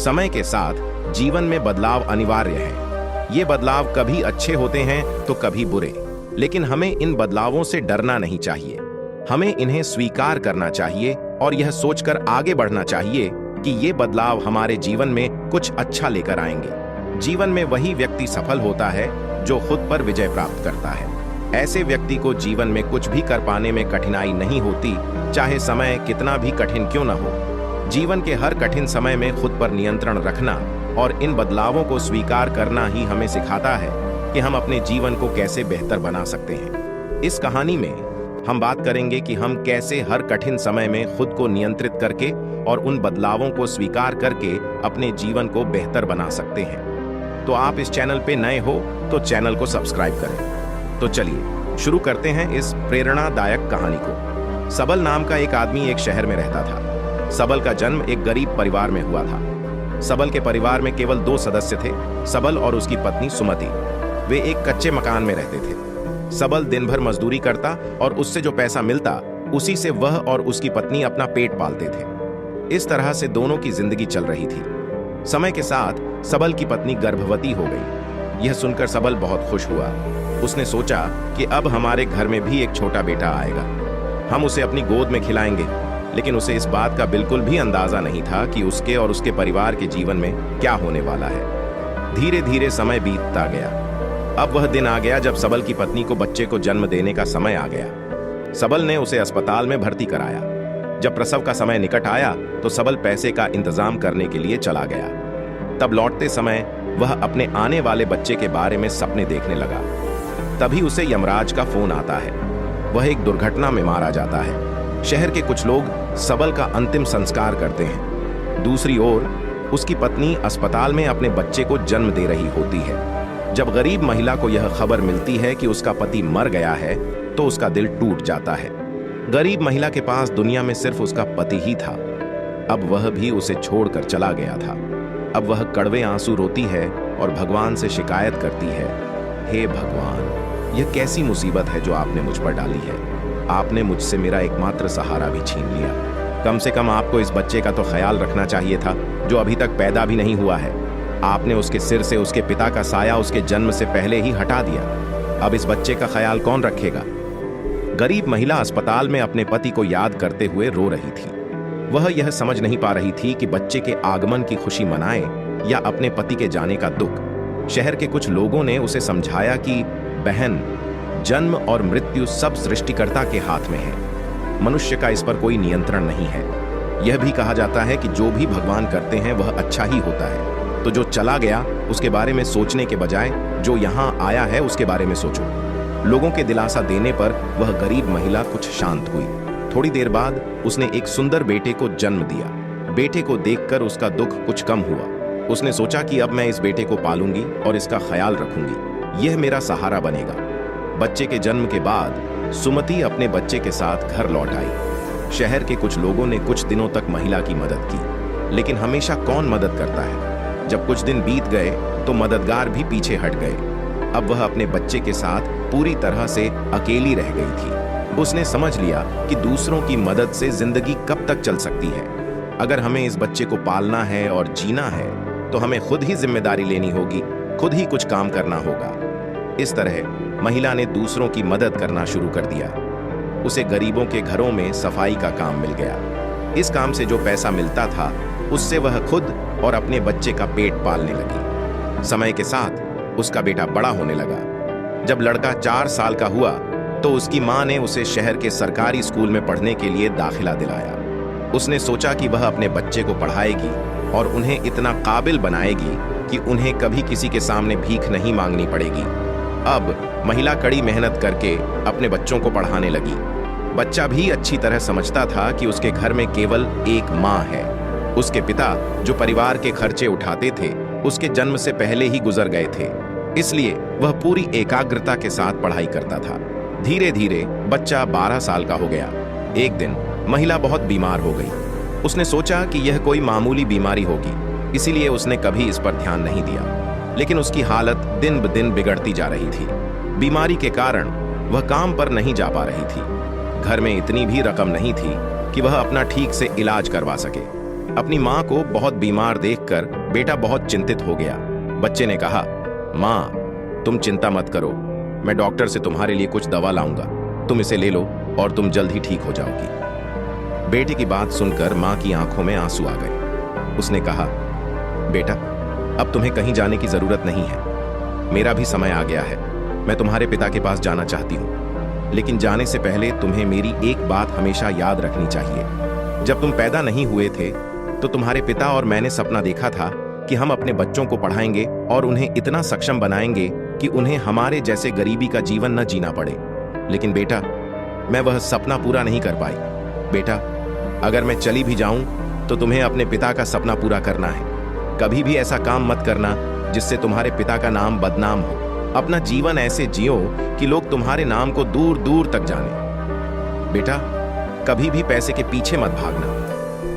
समय के साथ जीवन में बदलाव अनिवार्य है। ये बदलाव कभी अच्छे होते हैं तो कभी बुरे, लेकिन हमें इन बदलावों से डरना नहीं चाहिए। हमें इन्हें स्वीकार करना चाहिए और यह सोचकर आगे बढ़ना चाहिए कि ये बदलाव हमारे जीवन में कुछ अच्छा लेकर आएंगे। जीवन में वही व्यक्ति सफल होता है जो खुद पर विजय प्राप्त करता है। ऐसे व्यक्ति को जीवन में कुछ भी कर पाने में कठिनाई नहीं होती, चाहे समय कितना भी कठिन क्यों न हो। जीवन के हर कठिन समय में खुद पर नियंत्रण रखना और इन बदलावों को स्वीकार करना ही हमें सिखाता है कि हम अपने जीवन को कैसे बेहतर बना सकते हैं। इस कहानी में हम बात करेंगे कि हम कैसे हर कठिन समय में खुद को नियंत्रित करके और उन बदलावों को स्वीकार करके अपने जीवन को बेहतर बना सकते हैं। तो आप इस चैनल पे नए हो तो चैनल को सब्सक्राइब करें। तो चलिए शुरू करते हैं इस प्रेरणादायक कहानी को। सबल नाम का एक आदमी एक शहर में रहता था। सबल का जन्म एक गरीब परिवार में हुआ था। सबल के परिवार में केवल 2 सदस्य थे, सबल और उसकी पत्नी सुमति। वे एक कच्चे मकान में रहते थे। सबल दिन भर मजदूरी करता और उससे जो पैसा मिलता उसी से वह और उसकी पत्नी अपना पेट पालते थे। इस तरह से दोनों की जिंदगी चल रही थी। समय के साथ सबल की पत्नी गर्भवती हो गई। यह सुनकर सबल बहुत खुश हुआ। उसने सोचा कि अब हमारे घर में भी एक छोटा बेटा आएगा, हम उसे अपनी गोद में खिलाएंगे। लेकिन उसे इस बात का बिल्कुल भी अंदाजा नहीं था कि उसके और उसके परिवार के जीवन में क्या होने वाला है। धीरे धीरे समय बीतता गया। अब वह दिन आ गया जब सबल की पत्नी को बच्चे को जन्म देने का समय आ गया। सबल ने उसे अस्पताल में भर्ती कराया। जब प्रसव का समय निकट आया तो सबल पैसे का इंतजाम करने के लिए चला गया। तब लौटते समय वह अपने आने वाले बच्चे के बारे में सपने देखने लगा। तभी उसे यमराज का फोन आता है। वह एक दुर्घटना में मारा जाता है। शहर के कुछ लोग सबल का अंतिम संस्कार करते हैं। दूसरी ओर उसकी पत्नी अस्पताल में अपने बच्चे को जन्म दे रही होती है। जब गरीब महिला को यह खबर मिलती है कि उसका पति मर गया है तो उसका दिल टूट जाता है। गरीब महिला के पास दुनिया में सिर्फ उसका पति ही था। अब वह भी उसे छोड़कर चला गया था। अब वह कड़वे आंसू रोती है और भगवान से शिकायत करती है, हे भगवान, यह कैसी मुसीबत है जो आपने मुझ पर डाली है। आपने मुझसे मेरा एकमात्र सहारा भी छीन लिया। कम से कम आपको इस बच्चे का तो ख्याल रखना चाहिए था जो अभी तक पैदा भी नहीं हुआ है। आपने उसके सिर से उसके पिता का साया उसके जन्म से पहले ही हटा दिया। अब इस बच्चे का ख्याल कौन रखेगा? गरीब महिला अस्पताल में अपने पति को याद करते हुए रो रही थी। वह यह समझ नहीं पा रही थी कि बच्चे के आगमन की खुशी मनाए या अपने पति के जाने का दुख। शहर के कुछ लोगों ने उसे समझाया कि बहन, जन्म और मृत्यु सब सृष्टिकर्ता के हाथ में है। मनुष्य का इस पर कोई नियंत्रण नहीं है। यह भी कहा जाता है कि जो भी भगवान करते हैं वह अच्छा ही होता है। तो जो चला गया उसके बारे में सोचने के बजाय जो यहाँ आया है उसके बारे में सोचो। लोगों के दिलासा देने पर वह गरीब महिला कुछ शांत हुई। थोड़ी देर बाद उसने एक सुंदर बेटे को जन्म दिया। बेटे को देखकर उसका दुख कुछ कम हुआ। उसने सोचा कि अब मैं इस बेटे को पालूंगी और इसका ख्याल रखूंगी। यह मेरा सहारा बनेगा। बच्चे के जन्म के बाद सुमति अपने बच्चे के साथ घर लौट आई। शहर के कुछ लोगों ने कुछ दिनों तक महिला की मदद की, लेकिन हमेशा कौन मदद करता है? जब कुछ दिन बीत गए तो मददगार भी पीछे हट गए। अब वह अपने बच्चे के साथ पूरी तरह से अकेली रह गई थी। उसने समझ लिया कि दूसरों की मदद से जिंदगी कब तक चल सकती है। अगर हमें इस बच्चे को पालना है और जीना है तो हमें खुद ही जिम्मेदारी लेनी होगी, खुद ही कुछ काम करना होगा। इस तरह महिला ने दूसरों की मदद करना शुरू कर दिया। उसे गरीबों के घरों में सफाई का काम मिल गया। इस काम से जो पैसा मिलता था उससे वह खुद और अपने बच्चे का पेट पालने लगी। समय के साथ उसका बेटा बड़ा होने लगा। जब लड़का 4 साल का हुआ तो उसकी मां ने उसे शहर के सरकारी स्कूल में पढ़ने के लिए दाखिला दिलाया। उसने सोचा कि वह अपने बच्चे को पढ़ाएगी और उन्हें इतना काबिल बनाएगी कि उन्हें कभी किसी के सामने भीख नहीं मांगनी पड़ेगी। अब महिला कड़ी मेहनत करके अपने बच्चों को पढ़ाने लगी। बच्चा भी अच्छी तरह समझता था कि उसके घर में केवल एक मां है। उसके पिता जो परिवार के खर्चे उठाते थे उसके जन्म से पहले ही गुजर गए थे, इसलिए वह पूरी एकाग्रता के साथ पढ़ाई करता था। धीरे धीरे बच्चा 12 साल का हो गया। एक दिन महिला बहुत बीमार हो गई। उसने सोचा कि यह कोई मामूली बीमारी होगी, इसीलिए उसने कभी इस पर ध्यान नहीं दिया। लेकिन उसकी हालत दिन ब दिन बिगड़ती जा रही थी। बीमारी के कारण वह काम पर नहीं जा पा रही थी। घर में इतनी भी रकम नहीं थी कि वह अपना ठीक से इलाज करवा सके। अपनी माँ को बहुत बीमार देखकर बेटा बहुत चिंतित हो गया। बच्चे ने कहा, माँ तुम चिंता मत करो, मैं डॉक्टर से तुम्हारे लिए कुछ दवा लाऊंगा, तुम इसे ले लो और तुम जल्द ही ठीक हो जाओगी। बेटे की बात सुनकर माँ की आंखों में आंसू आ गए। उसने कहा, बेटा अब तुम्हें कहीं जाने की जरूरत नहीं है, मेरा भी समय आ गया है, मैं तुम्हारे पिता के पास जाना चाहती हूँ, लेकिन जाने से पहले तुम्हें मेरी एक बात हमेशा याद रखनी चाहिए। जब तुम पैदा नहीं हुए थे तो तुम्हारे पिता और मैंने सपना देखा था कि हम अपने बच्चों को पढ़ाएंगे और उन्हें इतना सक्षम बनाएंगे कि उन्हें हमारे जैसे गरीबी का जीवन न जीना पड़े। लेकिन बेटा मैं वह सपना पूरा नहीं कर पाई। बेटा अगर मैं चली भी जाऊं तो तुम्हें अपने पिता का सपना पूरा करना है। कभी भी ऐसा काम मत करना जिससे तुम्हारे पिता का नाम बदनाम हो। अपना जीवन ऐसे जियो कि लोग तुम्हारे नाम को दूर दूर तक जाने। बेटा कभी भी पैसे के पीछे मत भागना।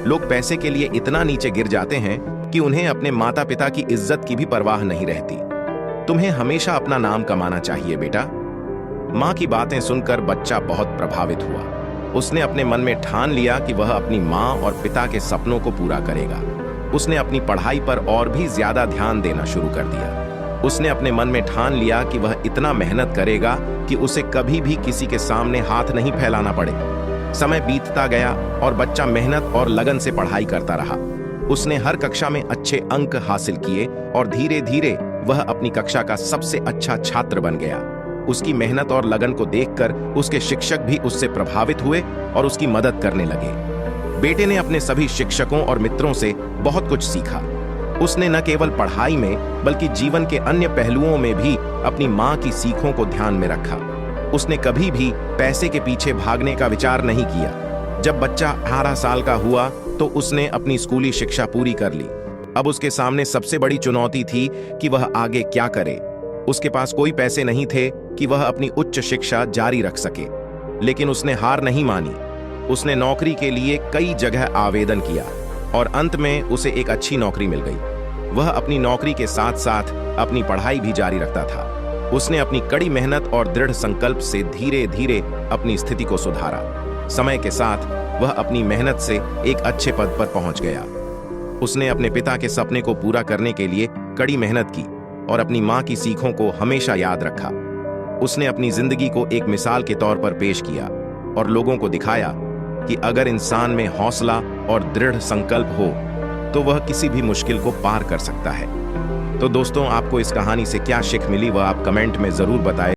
लोग पैसे के लिए इतना नीचे गिर जाते हैं कि उन्हें अपने माता पिता की इज्जत की भी परवाह नहीं रहती। तुम्हें हमेशा अपना नाम कमाना चाहिए बेटा। माँ की बातें सुनकर बच्चा बहुत प्रभावित हुआ। उसने अपने मन में ठान लिया कि वह अपनी माँ और पिता के सपनों को पूरा करेगा। उसने अपनी पढ़ाई पर और भी ज्यादा ध्यान देना शुरू कर दिया। उसने अपने मन में ठान लिया कि वह इतना मेहनत करेगा कि उसे कभी भी किसी के सामने हाथ नहीं फैलाना पड़े। समय बीतता गया और बच्चा मेहनत और लगन से पढ़ाई करता रहा। उसने हर कक्षा में अच्छे अंक हासिल किए और धीरे धीरे वह अपनी कक्षा का सबसे अच्छा छात्र बन गया। उसकी मेहनत और लगन को देखकर उसके शिक्षक भी उससे प्रभावित हुए और उसकी मदद करने लगे। बेटे ने अपने सभी शिक्षकों और मित्रों से बहुत कुछ सीखा। उसने न केवल पढ़ाई में बल्कि जीवन के अन्य पहलुओं में भी अपनी माँ की सीखों को ध्यान में रखा। उसने कभी भी पैसे के पीछे भागने का विचार नहीं किया। जब बच्चा 18 साल का हुआ तो उसने अपनी स्कूली शिक्षा पूरी कर ली। अब उसके सामने सबसे बड़ी चुनौती थी कि वह आगे क्या करे। उसके पास कोई पैसे नहीं थे कि वह अपनी उच्च शिक्षा जारी रख सके, लेकिन उसने हार नहीं मानी। उसने नौकरी के लिए कई जगह आवेदन किया और अंत में उसे एक अच्छी नौकरी मिल गई। वह अपनी नौकरी के साथ साथ अपनी पढ़ाई भी जारी रखता था। उसने अपनी कड़ी मेहनत और दृढ़ संकल्प से धीरे धीरे अपनी स्थिति को सुधारा। समय के साथ वह अपनी मेहनत से एक अच्छे पद पर पहुंच गया। उसने अपने पिता के सपने को पूरा करने के लिए कड़ी मेहनत की और अपनी माँ की सीखों को हमेशा याद रखा। उसने अपनी जिंदगी को एक मिसाल के तौर पर पेश किया और लोगों को दिखाया कि अगर इंसान में हौसला और दृढ़ संकल्प हो तो वह किसी भी मुश्किल को पार कर सकता है। तो दोस्तों, आपको इस कहानी से क्या सीख मिली वह आप कमेंट में जरूर बताएं।